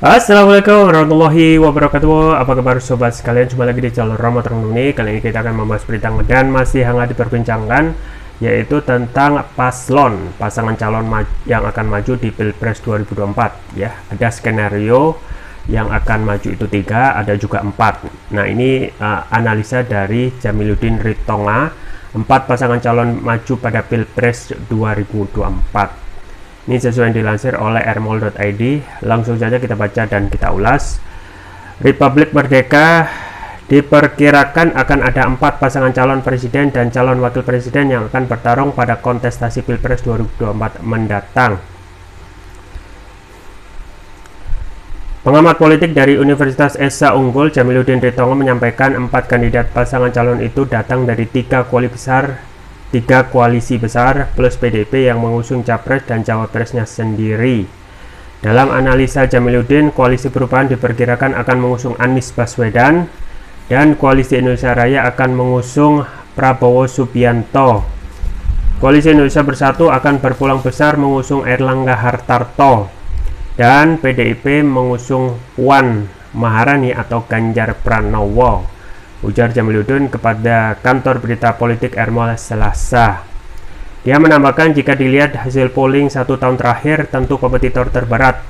Assalamualaikum warahmatullahi wabarakatuh. Apa kabar sobat sekalian? Jumpa lagi di channel Rama Termuni. Kali ini kita akan membahas berita dan masih hangat diperbincangkan, yaitu tentang pasangan calon yang akan maju di Pilpres 2024 ya. Ada skenario yang akan maju itu 3, ada juga 4. Nah, ini analisa dari Jamiluddin Ritonga, 4 pasangan calon maju pada Pilpres 2024. Ini sesuai yang dilansir oleh rmol.id. Langsung saja kita baca dan kita ulas. Republik Merdeka diperkirakan akan ada 4 pasangan calon presiden dan calon wakil presiden yang akan bertarung pada kontestasi Pilpres 2024 mendatang. Pengamat politik dari Universitas Esa Unggul, Jamiluddin Ritonga, menyampaikan 4 kandidat pasangan calon itu datang dari 3 koalisi besar plus PDIP yang mengusung capres dan cawapresnya sendiri. Dalam analisa Jamiluddin, Koalisi Perubahan diperkirakan akan mengusung Anies Baswedan dan Koalisi Indonesia Raya akan mengusung Prabowo Subianto. Koalisi Indonesia Bersatu akan berpulang besar mengusung Erlangga Hartarto dan PDIP mengusung Puan Maharani atau Ganjar Pranowo, ujar Jamiluddin kepada kantor berita politik Rmol Selasa. Dia menambahkan, jika dilihat hasil polling 1 tahun terakhir, tentu kompetitor terberat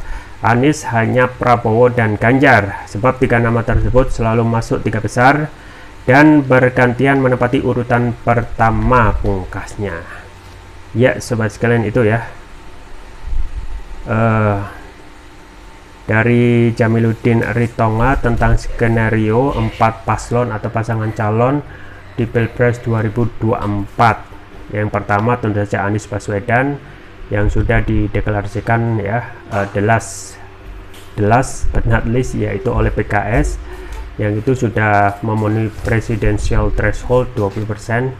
Anies hanya Prabowo dan Ganjar, sebab 3 nama tersebut selalu masuk 3 besar dan bergantian menempati urutan pertama, pungkasnya. Ya sobat sekalian, itu ya dari Jamiluddin Ritonga tentang skenario 4 paslon atau pasangan calon di Pilpres 2024. Yang pertama tentu saja Anies Baswedan yang sudah dideklarasikan ya, the last but not least, yaitu oleh PKS, yang itu sudah memenuhi presidential threshold 20%.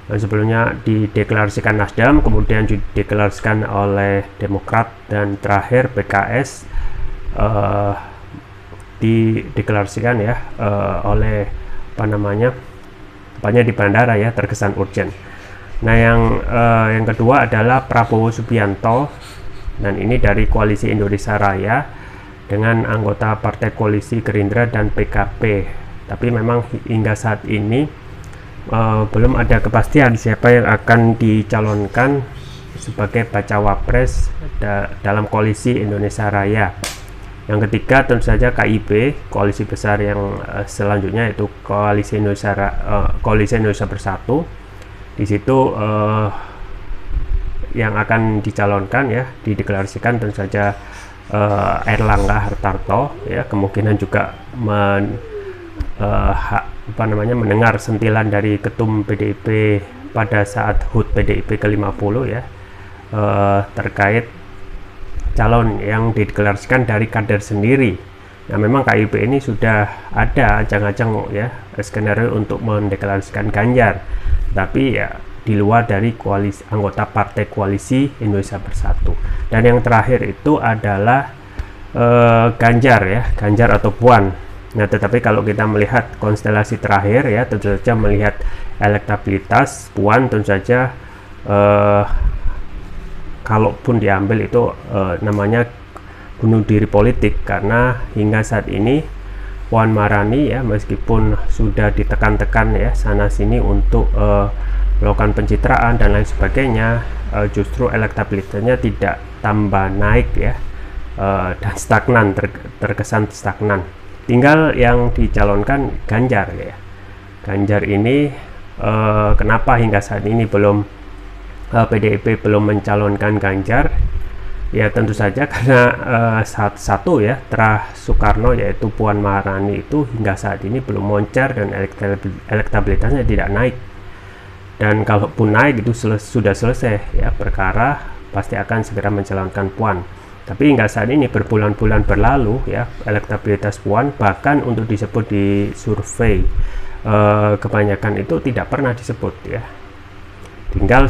yang sebelumnya dideklarasikan Nasdem, kemudian dideklarasikan oleh Demokrat, dan terakhir PKS dideklarasikan ya oleh tempatnya di bandara ya, terkesan urgent. Nah, yang kedua adalah Prabowo Subianto, dan ini dari Koalisi Indonesia Raya dengan anggota partai koalisi Gerindra dan PKB. Tapi memang hingga saat ini belum ada kepastian siapa yang akan dicalonkan sebagai bacawa pres dalam Koalisi Indonesia Raya. Yang ketiga tentu saja KIB, koalisi besar yang selanjutnya, yaitu Koalisi Indonesia Bersatu. Di situ yang akan dicalonkan ya, dideklarasikan tentu saja Erlangga Hartarto ya, kemungkinan juga mendengar sentilan dari ketum PDIP pada saat HUT PDIP ke-50 ya, terkait calon yang dideklarasikan dari kader sendiri. Nah, memang KIP ini sudah ada ancang-ancang ya skenario untuk mendeklarasikan Ganjar, tapi ya di luar dari anggota partai Koalisi Indonesia Bersatu. Dan yang terakhir itu adalah Ganjar atau Puan. Nah, tetapi kalau kita melihat konstelasi terakhir ya, tentu saja melihat elektabilitas Puan, tentu saja kalaupun diambil itu namanya bunuh diri politik, karena hingga saat ini Puan Maharani ya, meskipun sudah ditekan-tekan ya sana sini untuk melakukan pencitraan dan lain sebagainya, justru elektabilitasnya tidak tambah naik ya, dan stagnan, terkesan stagnan. Tinggal yang dicalonkan Ganjar ya. Ganjar ini kenapa hingga saat ini PDIP belum mencalonkan Ganjar? Ya tentu saja karena satu ya, Terah Soekarno yaitu Puan Maharani itu hingga saat ini belum moncer dan elektabilitasnya tidak naik. Dan kalaupun naik itu sudah selesai ya perkara, pasti akan segera mencalonkan Puan. Tapi hingga saat ini berbulan-bulan berlalu ya, elektabilitas Puan bahkan untuk disebut di survei kebanyakan itu tidak pernah disebut ya. Tinggal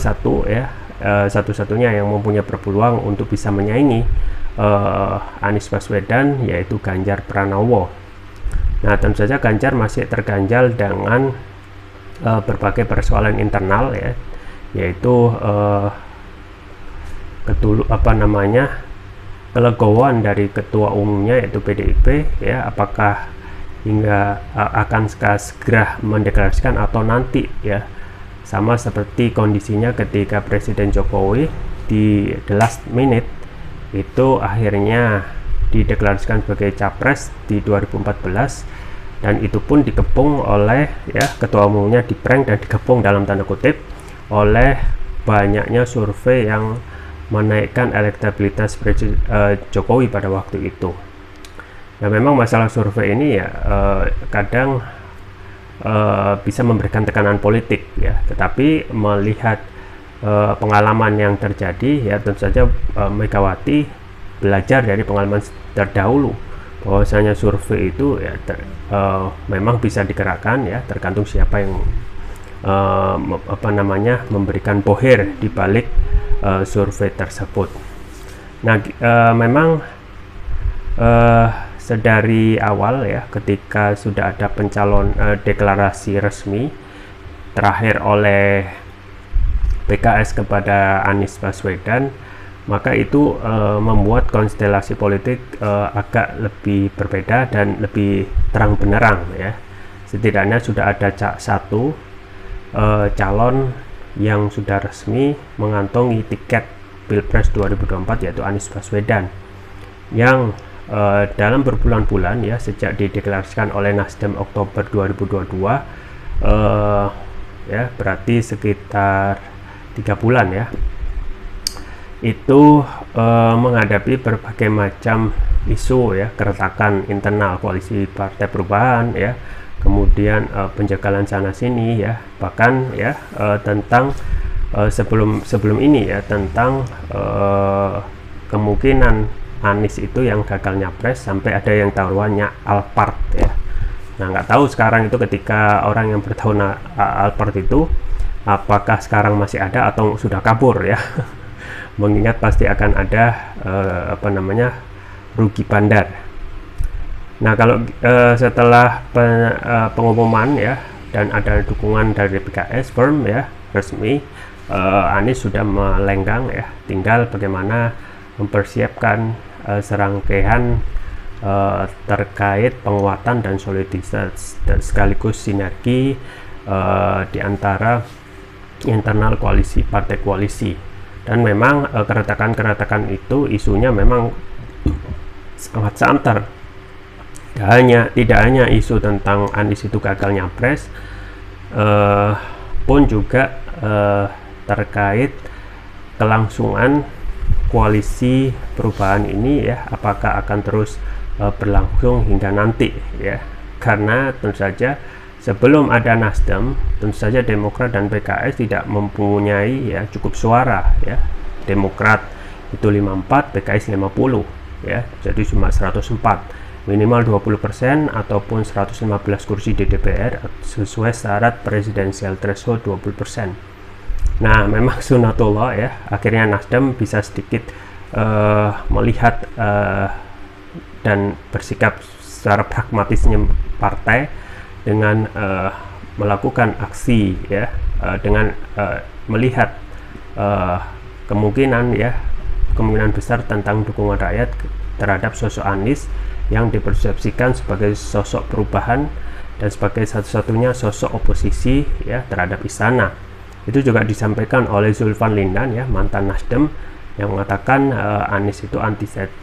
satu-satunya yang mempunyai berpeluang untuk bisa menyaingi Anies Baswedan, yaitu Ganjar Pranowo. Nah, tentu saja Ganjar masih terganjal dengan berbagai persoalan internal ya, yaitu kelegowoan dari ketua umumnya yaitu PDIP ya, apakah hingga akan segera mendeklarasikan atau nanti ya, sama seperti kondisinya ketika Presiden Jokowi di the last minute itu akhirnya dideklarasikan sebagai capres di 2014, dan itu pun dikepung oleh ya, ketua umumnya diprank dan dikepung dalam tanda kutip oleh banyaknya survei yang menaikkan elektabilitas Jokowi pada waktu itu. Nah, memang masalah survei ini ya kadang bisa memberikan tekanan politik ya, tetapi melihat pengalaman yang terjadi ya, tentu saja Megawati belajar dari pengalaman terdahulu bahwasanya survei itu ya memang bisa digerakkan ya, tergantung siapa yang memberikan boher di balik survei tersebut. Nah, memang sedari awal ya, ketika sudah ada deklarasi resmi terakhir oleh PKS kepada Anies Baswedan, maka itu membuat konstelasi politik agak lebih berbeda dan lebih terang benderang ya. Setidaknya sudah ada satu calon yang sudah resmi mengantongi tiket Pilpres 2024 yaitu Anies Baswedan, yang dalam berbulan-bulan ya, sejak dideklarasikan oleh Nasdem Oktober 2022 ya, berarti sekitar 3 bulan ya, itu menghadapi berbagai macam isu ya, keretakan internal koalisi Partai Perubahan ya, kemudian penjagalan sana sini ya, bahkan ya tentang sebelum ini ya, tentang kemungkinan Anies itu yang gagal nyapres, sampai ada yang taruhannya Alphard ya. Nah, nggak tahu sekarang itu ketika orang yang bertahun Alphard itu apakah sekarang masih ada atau sudah kabur ya. Mengingat pasti akan ada rugi bandar. Nah, kalau setelah pengumuman ya, dan ada dukungan dari PKS firm ya, resmi, Anies sudah melenggang ya, tinggal bagaimana mempersiapkan serangkaian terkait penguatan dan soliditas dan sekaligus sinergi di antara internal koalisi, partai koalisi. Dan memang keretakan itu isunya memang sangat santer. Tidak hanya isu tentang Anies itu gagal nyapres, pun juga terkait kelangsungan koalisi perubahan ini ya, apakah akan terus berlangsung hingga nanti ya. Karena tentu saja sebelum ada Nasdem, tentu saja Demokrat dan PKS tidak mempunyai ya cukup suara ya. Demokrat itu 54, PKS 50 ya. Jadi cuma 104, minimal 20% ataupun 115 kursi di DPR sesuai syarat presidensial threshold 20%. Nah, memang sunatullah ya, akhirnya Nasdem bisa sedikit melihat dan bersikap secara pragmatisnya partai dengan melakukan aksi ya, dengan melihat kemungkinan besar tentang dukungan rakyat terhadap sosok Anies yang dipersepsikan sebagai sosok perubahan dan sebagai satu-satunya sosok oposisi ya terhadap istana. Itu juga disampaikan oleh Zulfan Lindan ya, mantan Nasdem, yang mengatakan Anies itu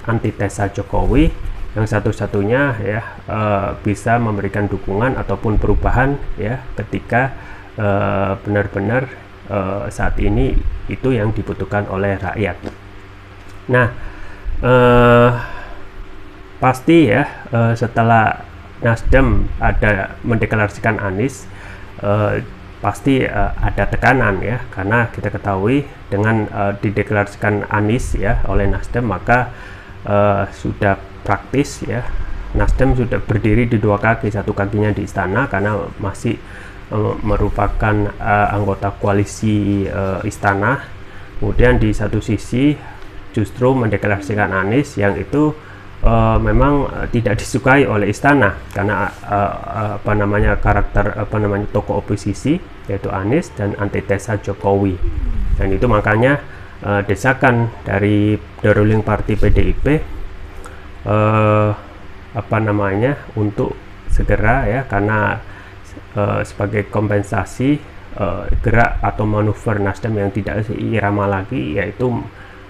antitesa Jokowi, yang satu-satunya ya bisa memberikan dukungan ataupun perubahan ya ketika benar-benar saat ini itu yang dibutuhkan oleh rakyat. Nah, pasti ya setelah Nasdem ada mendeklarasikan Anies, pasti ada tekanan ya, karena kita ketahui dengan dideklarasikan Anies ya oleh Nasdem, maka sudah praktis ya, Nasdem sudah berdiri di dua kaki, satu kakinya di istana karena masih merupakan anggota koalisi istana, kemudian di satu sisi justru mendeklarasikan Anies yang itu memang tidak disukai oleh istana karena karakter tokoh oposisi yaitu Anies dan antitesa Jokowi, dan itu makanya desakan dari the ruling party PDIP untuk segera ya, karena sebagai kompensasi gerak atau manuver Nasdem yang tidak seirama lagi, yaitu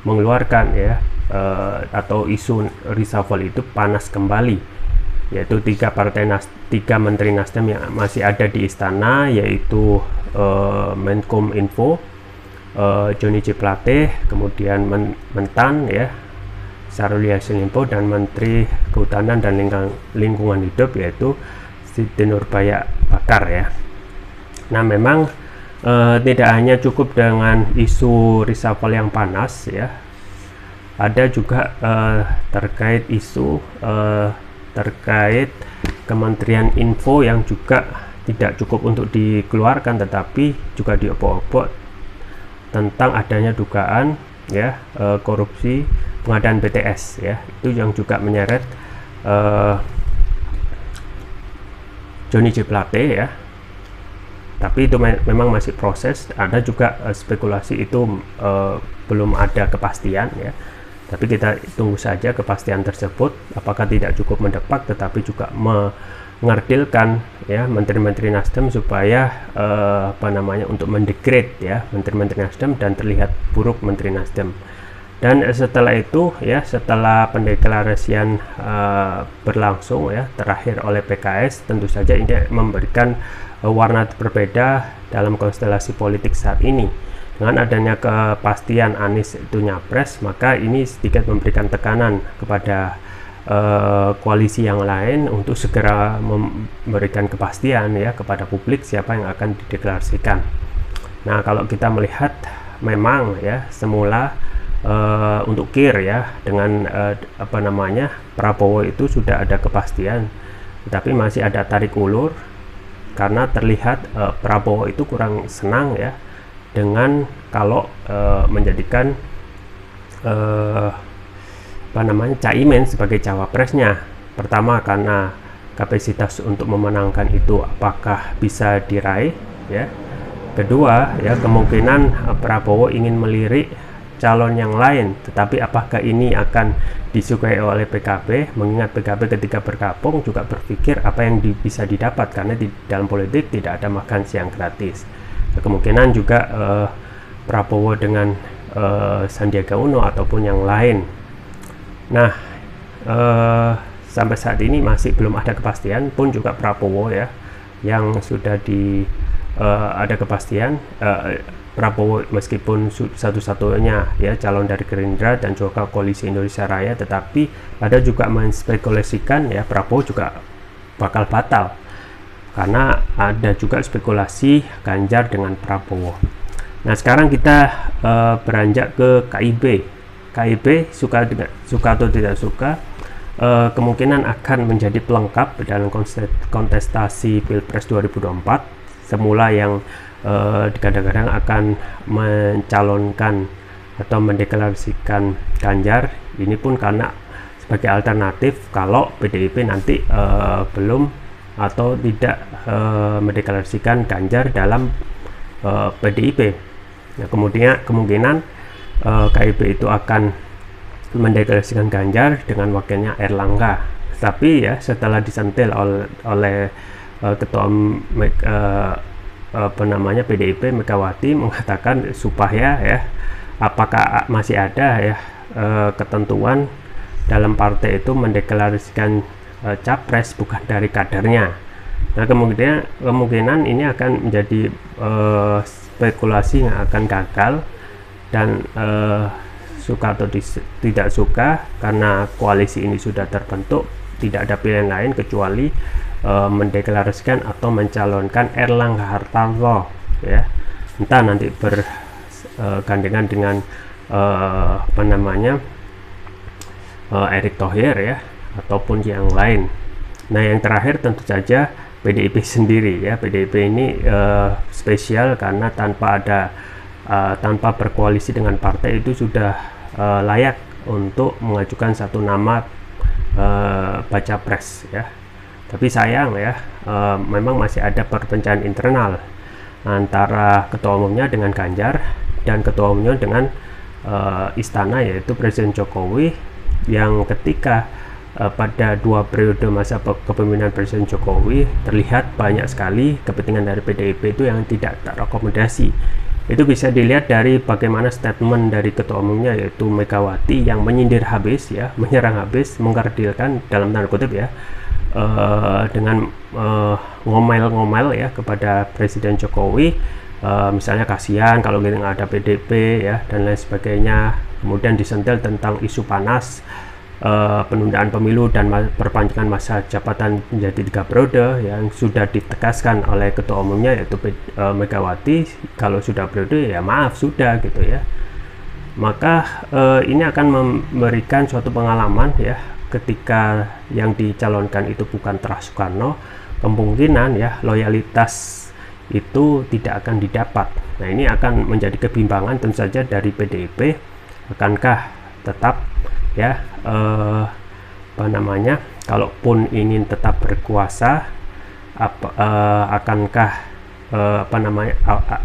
mengeluarkan ya atau isu reshuffle itu panas kembali, yaitu tiga menteri Nasdem yang masih ada di istana, yaitu Menkominfo Johnny G. Plate, kemudian Mentan ya Syahrul Yassin Limpo, dan Menteri Kehutanan dan Lingkungan Hidup yaitu Siti Nurbaya Bakar ya. Nah, memang tidak hanya cukup dengan isu reshuffle yang panas ya, ada juga terkait isu terkait Kementerian Info yang juga tidak cukup untuk dikeluarkan, tetapi juga diobok-obok tentang adanya dugaan ya korupsi pengadaan BTS ya, itu yang juga menyeret Johnny G. Plate ya. Tapi itu memang masih proses, ada juga spekulasi itu belum ada kepastian ya. Tapi kita tunggu saja kepastian tersebut, apakah tidak cukup mendepak tetapi juga mengerdilkan ya menteri-menteri Nasdem supaya untuk mendegrade ya menteri-menteri Nasdem dan terlihat buruk menteri Nasdem. Dan setelah itu ya, setelah pendeklarasian berlangsung ya terakhir oleh PKS, tentu saja ini memberikan warna berbeda dalam konstelasi politik saat ini. Dengan adanya kepastian Anies itu nyapres, maka ini sedikit memberikan tekanan kepada koalisi yang lain untuk segera memberikan kepastian ya kepada publik siapa yang akan dideklarasikan. Nah, kalau kita melihat memang ya semula untuk KIR ya dengan Prabowo itu sudah ada kepastian, tetapi masih ada tarik ulur karena terlihat Prabowo itu kurang senang ya dengan kalau menjadikan Caimin sebagai cawapresnya. Pertama, karena kapasitas untuk memenangkan itu apakah bisa diraih ya. Kedua ya, kemungkinan Prabowo ingin melirik calon yang lain, tetapi apakah ini akan disukai oleh PKB, mengingat PKB ketika bergabung juga berpikir apa yang bisa didapat, karena di dalam politik tidak ada makan siang gratis. Kemungkinan juga Prabowo dengan Sandiaga Uno ataupun yang lain. Nah, sampai saat ini masih belum ada kepastian, pun juga Prabowo ya yang sudah ada kepastian. Prabowo meskipun satu-satunya ya calon dari Gerindra dan juga Koalisi Indonesia Raya, tetapi ada juga menspekulasikan ya Prabowo juga bakal batal karena ada juga spekulasi Ganjar dengan Prabowo. Nah, sekarang kita beranjak ke KIB. KIB suka atau tidak suka kemungkinan akan menjadi pelengkap dalam kontestasi Pilpres 2024. Semula yang kadang-kadang akan mencalonkan atau mendeklarasikan Ganjar, ini pun karena sebagai alternatif kalau PDIP nanti belum atau tidak mendeklarasikan Ganjar dalam PDIP. Nah, kemudian kemungkinan KIB itu akan mendeklarasikan Ganjar dengan wakilnya Erlangga. Tapi ya setelah disentil oleh ketua PDIP Megawati mengatakan supaya ya apakah masih ada ya ketentuan dalam partai itu mendeklarasikan capres bukan dari kadernya. Nah, kemungkinan ini akan menjadi spekulasi yang akan gagal dan suka atau tidak suka, karena koalisi ini sudah terbentuk, tidak ada pilihan lain kecuali mendeklarasikan atau mencalonkan Erlangga Hartarto ya, entah nanti bergandengan dengan Erick Thohir ya ataupun yang lain. Nah, yang terakhir tentu saja PDIP sendiri ya. PDIP ini spesial karena tanpa berkoalisi dengan partai itu sudah layak untuk mengajukan satu nama baca pres ya. Tapi sayang ya, memang masih ada perpecahan internal antara ketua umumnya dengan Ganjar dan ketua umumnya dengan istana, yaitu Presiden Jokowi, yang ketika pada 2 periode masa kepemimpinan Presiden Jokowi terlihat banyak sekali kepentingan dari PDIP itu yang tidak terakomodasi. Itu bisa dilihat dari bagaimana statement dari ketua umumnya, yaitu Megawati, yang menyindir habis ya, menyerang habis, mengkerdilkan dalam tanda kutip ya, dengan ngomel-ngomel ya kepada Presiden Jokowi, misalnya kasihan kalau kita nggak ada PDIP ya, dan lain sebagainya. Kemudian disentil tentang isu panas penundaan pemilu dan perpanjangan masa jabatan menjadi 3 periode yang sudah ditegaskan oleh ketua umumnya, yaitu Megawati. Kalau sudah periode ya maaf sudah gitu ya. Maka ini akan memberikan suatu pengalaman ya, ketika yang dicalonkan itu bukan Terah Soekarno, kemungkinan ya loyalitas itu tidak akan didapat. Nah, ini akan menjadi kebimbangan tentu saja dari PDIP. Akankah tetap ya kalaupun ingin tetap berkuasa, akankah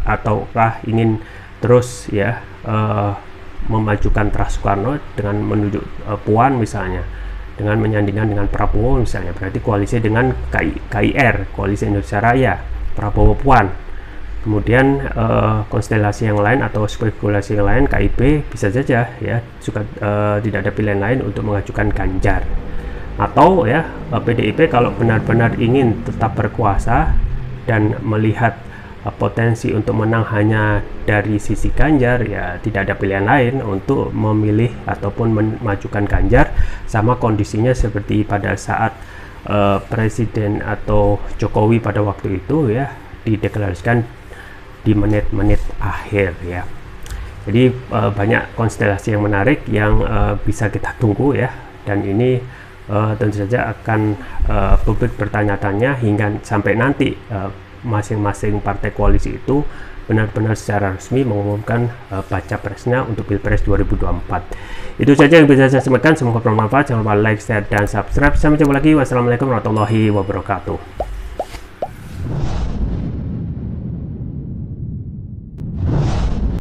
ataukah ingin terus ya memajukan Terah Soekarno dengan menunjuk Puan misalnya, dengan menyandingkan dengan Prabowo misalnya, berarti koalisi dengan KIR, Koalisi Indonesia Raya, Prabowo Puan. Kemudian konstelasi yang lain atau spekulasi yang lain, KIP bisa saja ya suka tidak ada pilihan lain untuk mengajukan Ganjar. Atau ya PDIP kalau benar-benar ingin tetap berkuasa dan melihat potensi untuk menang hanya dari sisi Ganjar, ya tidak ada pilihan lain untuk memilih ataupun memajukan Ganjar, sama kondisinya seperti pada saat Presiden atau Jokowi pada waktu itu ya dideklarasikan di menit-menit akhir ya. Jadi banyak konstelasi yang menarik yang bisa kita tunggu ya, dan ini tentu saja akan publik bertanya-tanya hingga sampai nanti masing-masing partai koalisi itu benar-benar secara resmi mengumumkan baca presnya untuk Pilpres 2024. Itu saja yang bisa saya sampaikan, semoga bermanfaat. Jangan lupa like, share, dan subscribe. Sampai jumpa lagi. Wassalamualaikum warahmatullahi wabarakatuh.